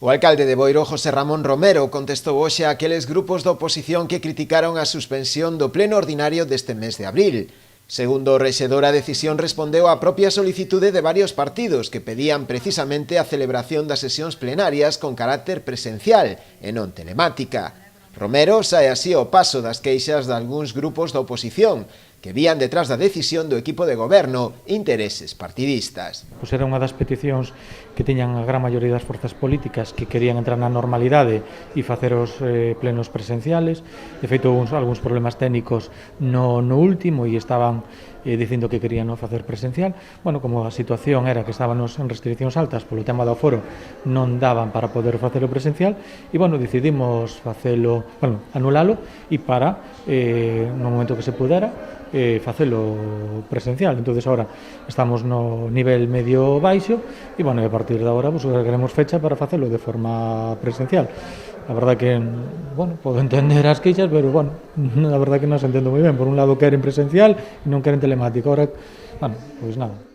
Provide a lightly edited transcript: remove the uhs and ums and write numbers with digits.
O alcalde de Boiro, José Ramón Romero, contestou hoxe a aqueles grupos da oposición que criticaron a suspensión do pleno ordinario deste mes de abril. Segundo o rexedor, a decisión respondeu á propia solicitude de varios partidos que pedían precisamente a celebración das sesións plenarias con carácter presencial e non telemática. Romero sae así ao paso das queixas de algúns grupos da oposición que vían detrás da decisión do equipo de goberno intereses partidistas. Era unha das peticións que tiñan a gran maioría das forzas políticas que querían entrar na normalidade e facer os plenos presenciales. De feito, algúns problemas técnicos no último e estaban dicindo que querían facer presencial. Bueno, como a situación era que estábamos en restriccións altas polo tema do aforo, non daban para poder facelo presencial e, bueno, decidimos facelo, anulalo e para, no momento que se pudera, facelo presencial. Entonces ahora estamos no nivel medio baixo e, bueno, a partir de agora pues, queremos fecha para facelo de forma presencial. A verdad que, bueno, podo entender as queixas, pero, bueno, a verdad que non se entendo moi ben. Por un lado queren presencial e non queren telemático. Ahora, bueno, pois nada.